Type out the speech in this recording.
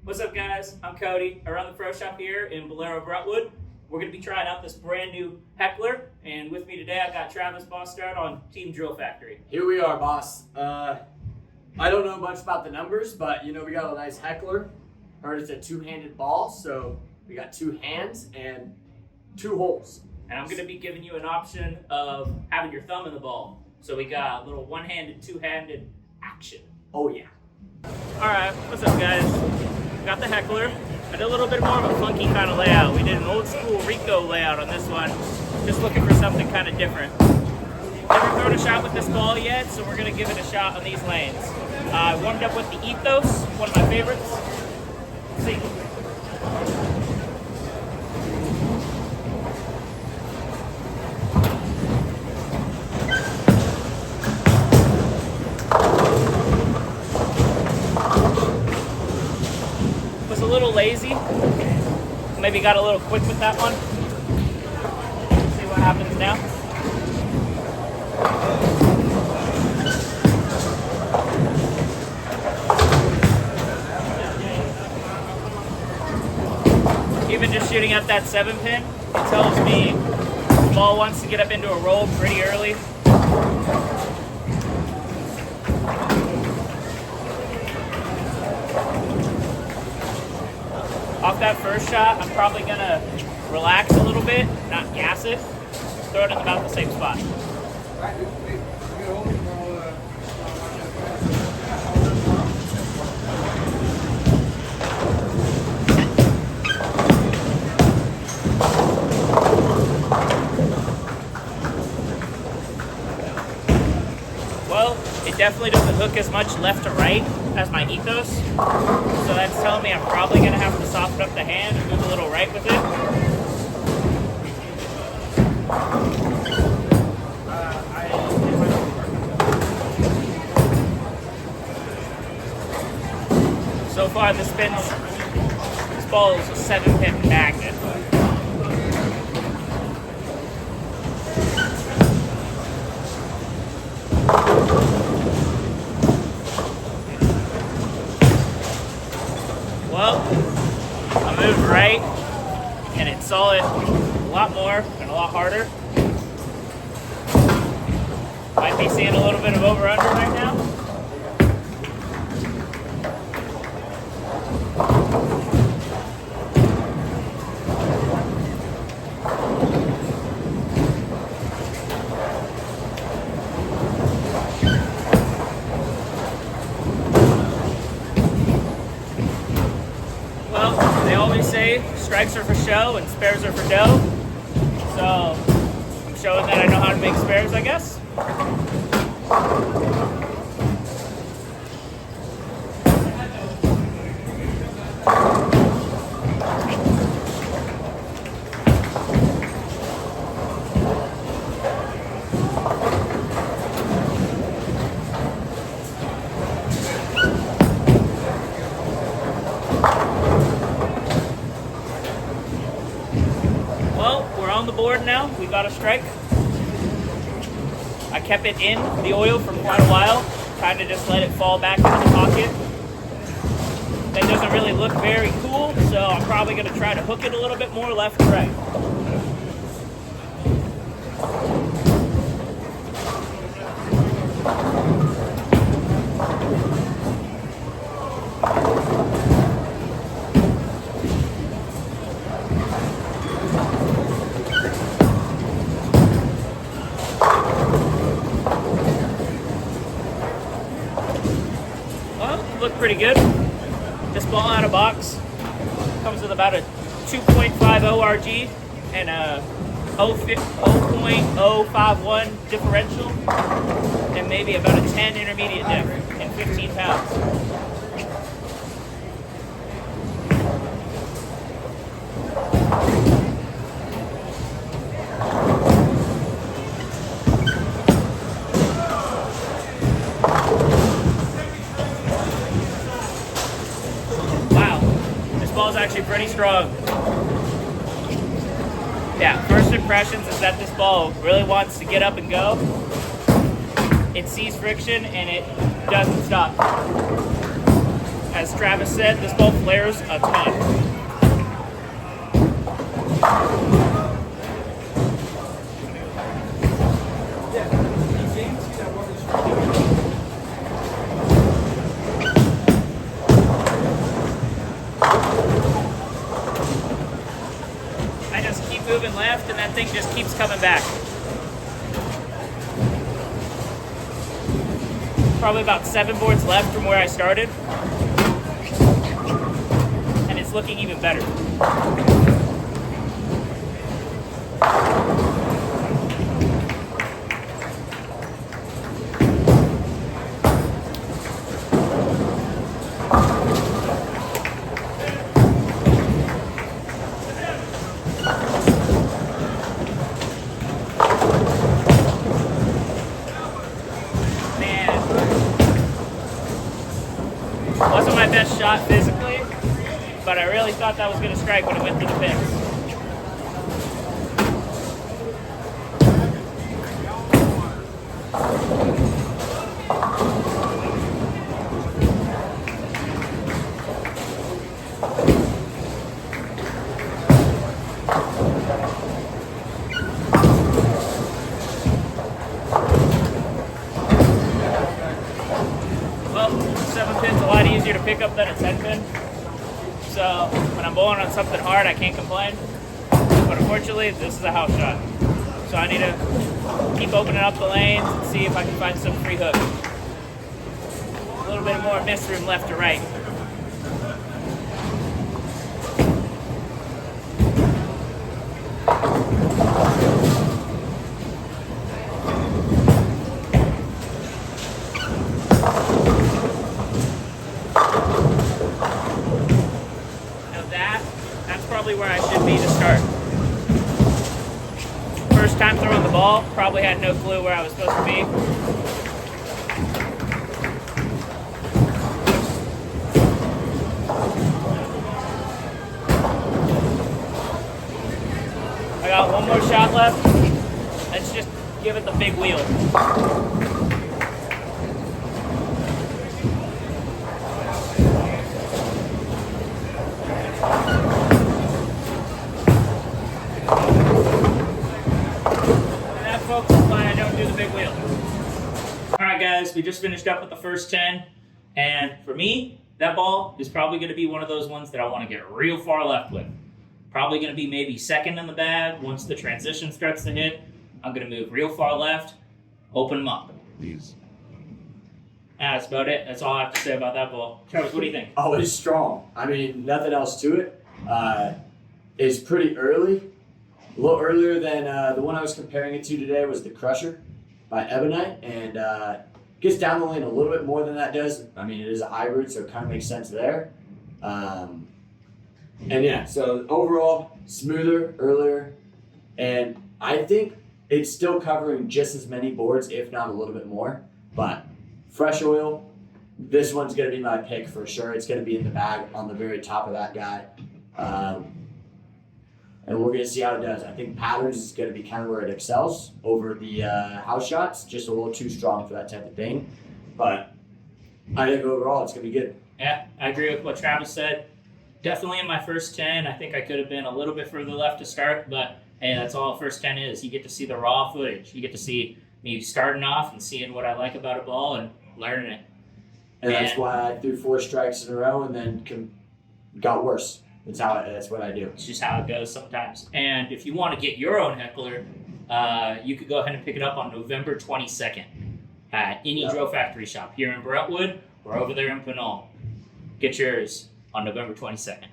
What's up, guys? I'm Cody. I run the pro shop here in Bolero, Brentwood. We're going to be trying out this brand new Heckler, and with me today I got Travis Bostard on Team Drill Factory. Here we are, boss. I don't know much about the numbers, but we got a nice Heckler. Heard it's a two-handed ball, so we got two hands and two holes. And I'm going to be giving you an option of having your thumb in the ball. So we got a little one-handed, two-handed action. Oh yeah. Alright, what's up, guys? Got the Heckler. I did a little bit more of a funky kind of layout. We did an old school Rico layout on this one. Just looking for something kind of different. Never thrown a shot with this ball yet, so we're going to give it a shot on these lanes. I warmed up with the Ethos, one of my favorites. Let's see. Was a little lazy. Maybe got a little quick with that one. See what happens now. Even just shooting at that 7-pin, it tells me the ball wants to get up into a roll pretty early. Off that first shot, I'm probably gonna relax a little bit, not gas it, throw it in about the same spot. Well, it definitely doesn't hook as much left to right as my Ethos, so that's telling me I'm probably going to have to soften up the hand and move a little right with it. So far this ball is a 7-pin magnet. Well, I moved right, and it saw it a lot more and a lot harder. Might be seeing a little bit of over-under right now. Well, they always say strikes are for show and spares are for dough. So I'm showing that I know how to make spares, I guess. Well, we're on the board now. We got a strike. I kept it in the oil for quite a while, kind of just let it fall back into the pocket. That doesn't really look very cool, so I'm probably going to try to hook it a little bit more left to right. Look pretty good. This ball out of box comes with about a 2.50 RG and a 0.051 differential and maybe about a 10 intermediate dip and 15 pounds. Ball's actually pretty strong. Yeah, first impressions is that this ball really wants to get up and go. It sees friction and it doesn't stop. as Travis said, this ball flares a ton. I just keep moving left and that thing just keeps coming back. Probably about 7 boards left from where I started. And it's looking even better. Wasn't my best shot physically, but I really thought that was going to strike when it went through the picks. Well, 7-pin's a lot easier to pick up than a 10-pin. So when I'm bowling on something hard, I can't complain. But unfortunately, this is a house shot. So I need to keep opening up the lanes and see if I can find some free hook. A little bit more miss room left to right. That's probably where I should be to start. First time throwing the ball, probably had no clue where I was supposed to be. I got one more shot left. Let's just give it the big wheel. Folks, is why I don't do the big wheel. Alright guys, we just finished up with the first 10, and for me, that ball is probably going to be one of those ones that I want to get real far left with. Probably going to be maybe second in the bag. Once the transition starts to hit, I'm going to move real far left, open them up. Please. That's about it. That's all I have to say about that ball. Travis, what do you think? Oh, it's strong. I mean, nothing else to it. It's pretty early. A little earlier than the one I was comparing it to today was the Crusher by Ebonite, and gets down the lane a little bit more than that does. I mean, it is a hybrid, so it kind of makes sense there. And yeah, so overall, smoother, earlier, and I think it's still covering just as many boards, if not a little bit more. But fresh oil, this one's going to be my pick for sure. It's going to be in the bag on the very top of that guy. And we're going to see how it does. I think patterns is going to be kind of where it excels over the house shots. Just a little too strong for that type of thing. But I think overall it's going to be good. Yeah, I agree with what Travis said. Definitely in my first 10. I think I could have been a little bit further left to start. But hey, that's all first 10 is. You get to see the raw footage. You get to see me starting off and seeing what I like about a ball and learning it. And that's why I threw 4 strikes in a row and then got worse. That's what I do. It's just how it goes sometimes. And if you want to get your own Heckler, you could go ahead and pick it up on November 22nd at any Drill Factory shop here in Brentwood or over there in Pinole. Get yours on November 22nd.